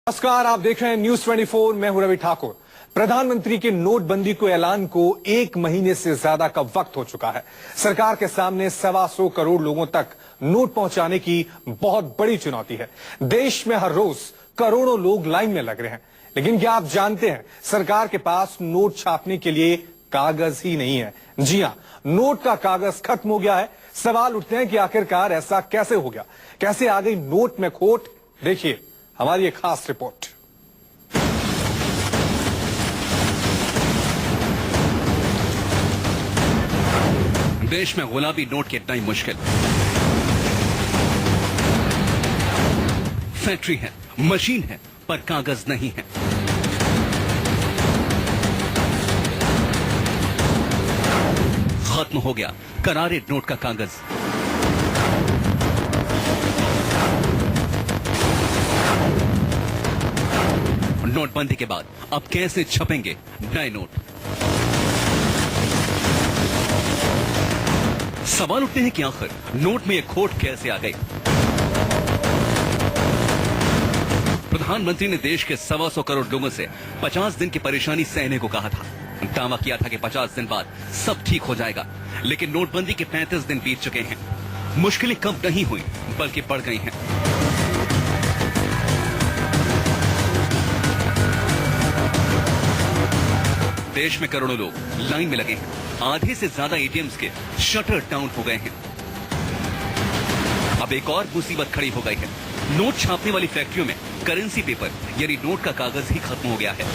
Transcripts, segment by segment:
नमस्कार, आप देख रहे हैं न्यूज 24। मैं हूं रवि ठाकुर। प्रधानमंत्री के नोटबंदी को ऐलान को 1 महीने से ज्यादा का वक्त हो चुका है। सरकार के सामने 125 करोड़ लोगों तक नोट पहुंचाने की बहुत बड़ी चुनौती है। देश में हर रोज करोड़ों लोग लाइन में लग रहे हैं, लेकिन क्या आप जानते हैं सरकार के पास नोट छापने के लिए कागज ही नहीं है। जी हां, नोट का कागज खत्म हो गया है। सवाल उठते हैं कि आखिरकार ऐसा कैसे हो गया, कैसे आ गई नोट में खोट। देखिए हमारी एक खास रिपोर्ट। देश में गुलाबी नोट की इतना ही मुश्किल। फैक्ट्री है, मशीन है, पर कागज नहीं है। खत्म हो गया करारे नोट का कागज। नोटबंदी के बाद अब कैसे छपेंगे नए नोट? सवाल उठते हैं कि आखिर नोट में यह खोट कैसे आ गई। प्रधानमंत्री ने देश के 125 करोड़ लोगों से 50 दिन की परेशानी सहने को कहा था। दावा किया था कि 50 दिन बाद सब ठीक हो जाएगा, लेकिन नोटबंदी के 35 दिन बीत चुके हैं। मुश्किलें कम नहीं हुई बल्कि बढ़ गई हैं। देश में करोड़ों लोग लाइन में लगे हैं। आधे से ज्यादा एटीएम्स के शटर डाउन हो गए हैं। अब एक और मुसीबत खड़ी हो गई है। नोट छापने वाली फैक्ट्रियों में करेंसी पेपर यानी नोट का कागज ही खत्म हो गया है।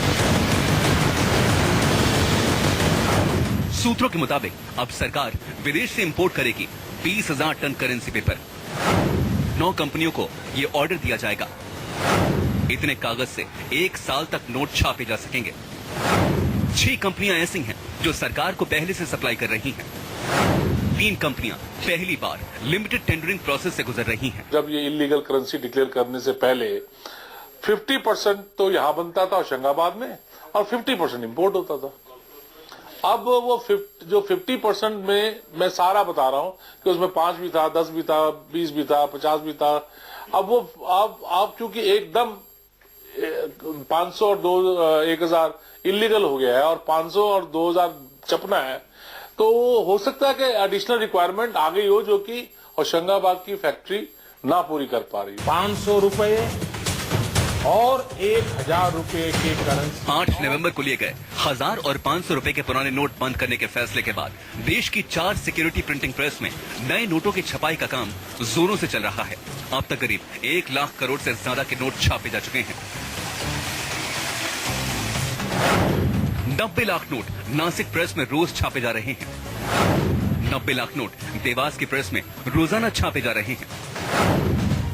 सूत्रों के मुताबिक अब सरकार विदेश से इंपोर्ट करेगी 20,000 टन करेंसी पेपर। 9 कंपनियों को यह ऑर्डर दिया जाएगा। इतने कागज से 1 साल तक नोट छापे जा सकेंगे। 6 कंपनियां ऐसी हैं जो सरकार को पहले से सप्लाई कर रही हैं। 3 कंपनियां पहली बार लिमिटेड टेंडरिंग प्रोसेस से गुजर रही हैं। जब ये इलीगल करेंसी डिक्लेयर करने से पहले 50% तो यहां बनता था होशंगाबाद में और 50% इंपोर्ट होता था। अब वो जो 50% में मैं सारा बता रहा हूं कि उसमें 5 भी था, 10 भी था, 20 भी था, 50 भी था। अब वो अब चूंकि एकदम 500 और 1000 इलीगल हो गया है और 500 और 2000 छपना है, तो हो सकता है कि एडिशनल रिक्वायरमेंट आ गई हो जो कि होशंगाबाद की फैक्ट्री ना पूरी कर पा रही। 500 रुपए और 1000 रुपए के करेंसी। 8 नवंबर को लिए गए 1000 और 500 रुपए के पुराने नोट बंद करने के फैसले के बाद देश की 4 सिक्योरिटी प्रिंटिंग प्रेस में नए नोटों की छपाई का काम जोरों से चल रहा है। अब तक करीब 1 लाख करोड़ से ज्यादा के नोट छापे जा चुके हैं। 90 लाख नोट नासिक प्रेस में रोज छापे जा रहे हैं। 90 लाख नोट देवास की प्रेस में रोजाना छापे जा रहे हैं।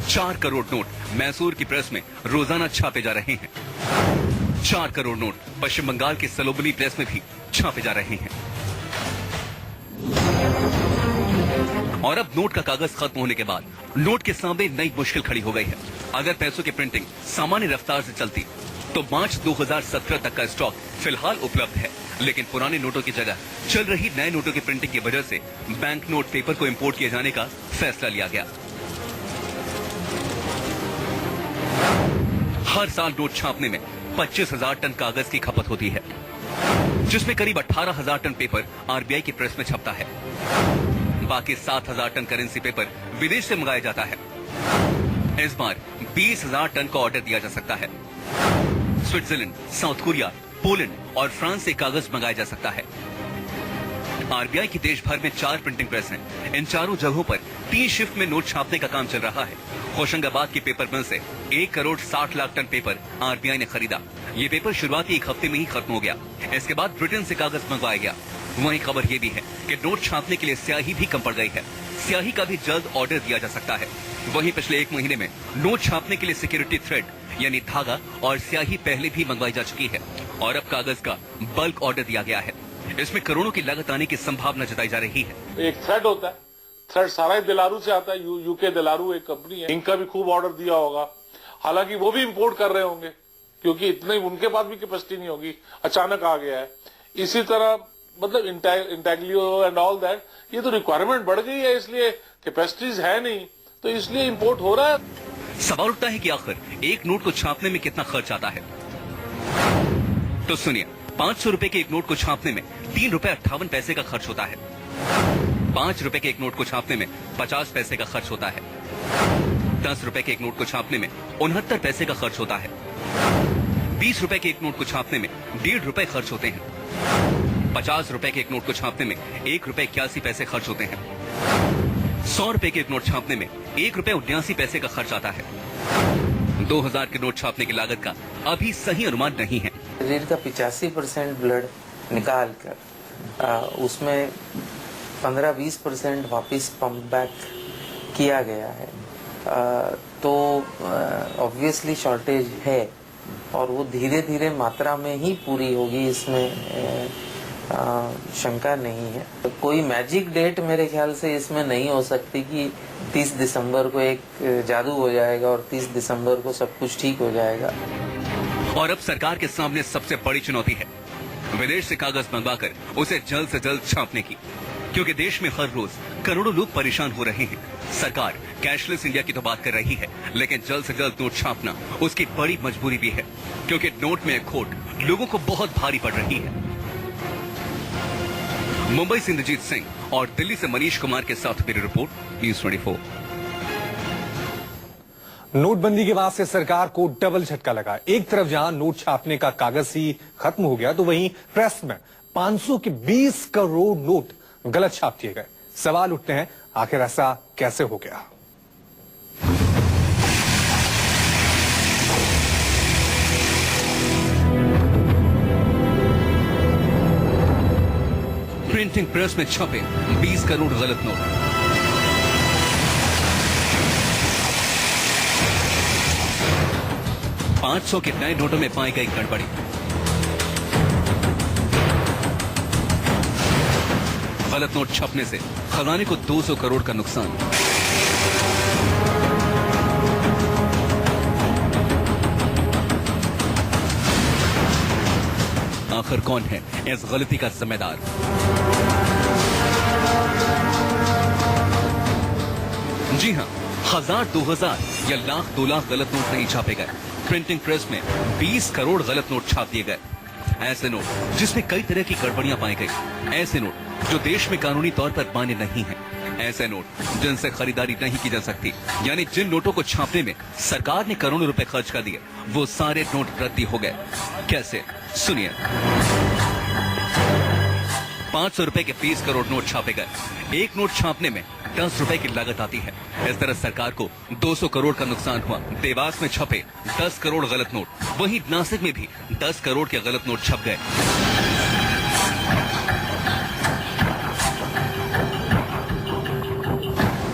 4 करोड़ नोट मैसूर की प्रेस में रोजाना छापे जा रहे हैं। 4 करोड़ नोट पश्चिम बंगाल के सलोबनी प्रेस में भी छापे जा रहे हैं। और अब नोट का कागज खत्म होने के बाद नोट के सामने नई मुश्किल खड़ी हो गई है। अगर पैसों की प्रिंटिंग सामान्य रफ्तार से चलती तो मार्च 2017 तक का स्टॉक फिलहाल उपलब्ध है, लेकिन पुराने नोटों की जगह चल रही नए नोटों की प्रिंटिंग की वजह से बैंक नोट पेपर को इंपोर्ट किए जाने का फैसला लिया गया। हर साल नोट छापने में 25,000 टन कागज की खपत होती है, जिसमें करीब 18,000 टन पेपर आरबीआई की प्रेस में छपता है। बाकी 7,000 टन करेंसी पेपर विदेश से मंगाया जाता है। इस बार 20,000 टन का ऑर्डर दिया जा सकता है। स्विट्जरलैंड, साउथ कोरिया, पोलैंड और फ्रांस से कागज मंगाया जा सकता है। आरबीआई की देश भर में 4 प्रिंटिंग प्रेस हैं। इन चारों जगहों पर 3 शिफ्ट में नोट छापने का काम चल रहा है। होशंगाबाद की पेपर मिल से 1 crore 60 lakh ton paper RBI ने खरीदा। ये पेपर शुरुआती 1 हफ्ते में ही खत्म हो गया। इसके बाद ब्रिटेन से कागज मंगवाया गया। वहीं खबर ये भी है कि नोट छापने के लिए स्याही भी कम पड़ गई है। स्याही का भी जल्द ऑर्डर दिया जा सकता है। वहीं पिछले 1 महीने में नोट छापने के लिए सिक्योरिटी थ्रेड यानी धागा और स्याही पहले भी मंगवाई जा चुकी है और अब कागज का बल्क ऑर्डर दिया गया है। इसमें करोड़ों की लागत आने की संभावना जताई जा रही है। एक थ्रेड होता है, थ्रेड सारा ही दिलारू से आता है। यूके दिलारू एक कंपनी है, इनका भी खूब ऑर्डर दिया होगा। हालांकि वो भी इंपोर्ट कर रहे होंगे क्योंकि इतने उनके पास भी कैपेसिटी नहीं होगी, अचानक आ गया है। इसी तरह मतलब इंटैग्लियो एंड ऑल दैट, ये तो रिक्वायरमेंट बढ़ गई है, इसलिए कैपेसिटीज है नहीं, तो इसलिए इंपोर्ट हो रहा है। सवाल उठता है कि आखिर एक नोट को छापने में कितना खर्च आता है। तो सुनिए, 500 रुपए के एक नोट को छापने में 3 रुपए 58 पैसे का खर्च होता है। 5 रुपए के एक नोट को छापने में 50 पैसे का खर्च होता है। 10 रुपए के एक नोट को छापने में 69 पैसे का खर्च होता है। 20 रुपए के एक नोट को छापने में 1.5 रुपए खर्च होते हैं। 50 रुपए के एक नोट को छापने में 1 रुपए 81 पैसे खर्च होते हैं। 100 रुपए के एक नोट छापने में 1 रुपए 79 पैसे का खर्च आता है। 2000 के नोट छापने की लागत का अभी सही अनुमान नहीं है। शरीर का 85% ब्लड निकाल कर उसमें 15-20% वापस पंप बैक किया गया है, तो ऑब्वियसली शॉर्टेज है और वो धीरे धीरे मात्रा में ही पूरी होगी, इसमें शंका नहीं है। तो कोई मैजिक डेट मेरे ख्याल से इसमें नहीं हो सकती कि 30 दिसंबर को एक जादू हो जाएगा और 30 दिसंबर को सब कुछ ठीक हो जाएगा। और अब सरकार के सामने सबसे बड़ी चुनौती है विदेश से कागज मंगवाकर उसे जल्द से जल्द छापने की, क्योंकि देश में हर रोज करोड़ों लोग परेशान हो रहे हैं। सरकार कैशलेस इंडिया की तो बात कर रही है, लेकिन जल्द से जल्द नोट छापना उसकी बड़ी मजबूरी भी है, क्योंकि नोट में खोट लोगों को बहुत भारी पड़ रही है। मुंबई से इंद्रजीत सिंह और दिल्ली से मनीष कुमार के साथ मेरी रिपोर्ट, न्यूज़ 24। नोटबंदी के बाद से सरकार को डबल झटका लगा। एक तरफ जहां नोट छापने का कागज ही खत्म हो गया, तो वहीं प्रेस में 500 के 20 करोड़ नोट गलत छाप दिए गए। सवाल उठते हैं, आखिर ऐसा कैसे हो गया? प्रिंटिंग प्रेस में छपे 20 करोड़ गलत नोट। $500 के नए नोटों में पाई गई गड़बड़ी। गलत नोट छपने से खजाने को 200 करोड़ का नुकसान। आखिर कौन है इस गलती का जिम्मेदार? जी हां, 1000, 2000 या लाख 2 लाख गलत नोट नहीं छापे गए। प्रिंटिंग प्रेस में 20 करोड़ गलत नोट छाप दिए गए। ऐसे नोट जिसमें कई तरह की गड़बड़ियां पाई गई। ऐसे नोट जो देश में कानूनी तौर पर मान्य नहीं है। ऐसे नोट जिनसे खरीदारी नहीं की जा सकती। यानी जिन नोटों को छापने में सरकार ने करोड़ों रुपए खर्च कर दिए, वो सारे नोट रद्दी हो गए। कैसे? सुनिए। 500 रुपए के 20 करोड़ नोट छापे गए। एक नोट छापने में 10 रुपए की लागत आती है। इस तरह सरकार को 200 करोड़ का नुकसान हुआ। देवास में छपे 10 करोड़ गलत नोट, वहीं नासिक में भी 10 करोड़ के गलत नोट छप गए।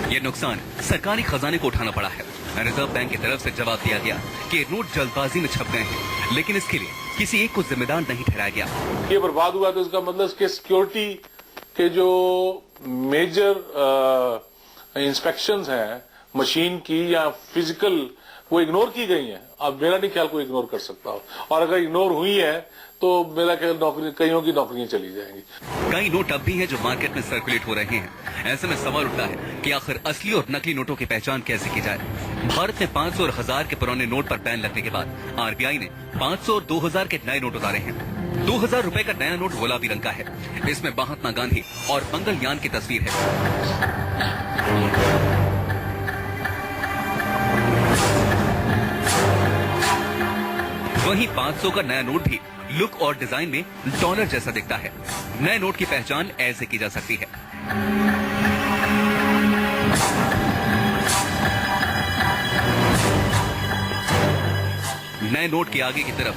ये नुकसान सरकारी खजाने को उठाना पड़ा है। रिजर्व बैंक की तरफ से जवाब दिया गया कि नोट जल्दबाजी में छप गए हैं, लेकिन इसके लिए किसी एक को जिम्मेदार नहीं ठहराया गया। ये बर्बाद हुआ तो इसका मतलब कि सिक्योरिटी के जो मेजर इंस्पेक्शंस हैं मशीन की या फिजिकल, वो इग्नोर की गई हैं। अब मेरा नहीं ख्याल कोई इग्नोर कर सकता हो, और अगर इग्नोर हुई है तो मेरा ख्याल कईयों की नौकरियां चली जाएंगी। कई नोट अब भी हैं जो मार्केट में सर्कुलेट हो रहे हैं। ऐसे में सवाल उठता है कि आखिर असली और नकली नोटों की पहचान कैसे की जाए। भारत में 500 और 1000 के पुराने नोट पर बैन लगने के बाद आरबीआई ने 500 और 2000 के नए नोट उतारे हैं। 2000 रुपए का नया नोट गुलाबी रंग का है। इसमें महात्मा गांधी और मंगलयान की तस्वीर है। वहीं 500 का नया नोट भी लुक और डिजाइन में डॉलर जैसा दिखता है। नए नोट की पहचान ऐसे की जा सकती है। नए नोट के आगे की तरफ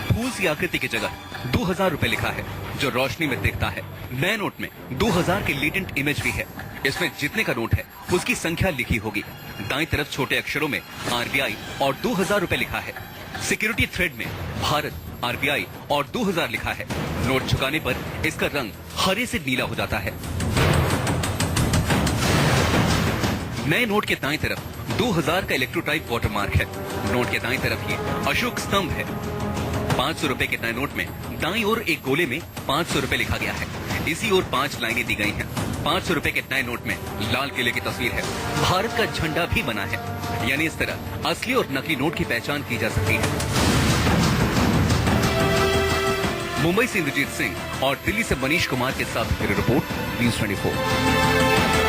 फूल सी आकृति की जगह 2000 रुपए लिखा है, जो रोशनी में दिखता है। नए नोट में 2000 की लेटेंट इमेज भी है। इसमें जितने का नोट है उसकी संख्या लिखी होगी। दाईं तरफ छोटे अक्षरों में आरबीआई और 2000 रुपए लिखा है। सिक्योरिटी थ्रेड में भारत, आरबीआई और 2000 लिखा है। नोट झुकाने पर इसका रंग हरे से नीला हो जाता है। नए नोट के दाईं तरफ 2000 का इलेक्ट्रोटाइप वाटरमार्क है। नोट के दाईं तरफ ही अशोक स्तंभ है। 500 रुपए के नए नोट में दाईं ओर एक गोले में 500 रुपए लिखा गया है। इसी ओर 5 लाइनें दी गई हैं। 500 रुपए के नए नोट में लाल किले की तस्वीर है। भारत का झंडा भी बना है। यानी इस तरह असली और नकली नोट की पहचान की जा सकती है। मुंबई से इंद्रजीत सिंह और दिल्ली से मनीष कुमार के साथ रिपोर्ट न्यूज़ 24।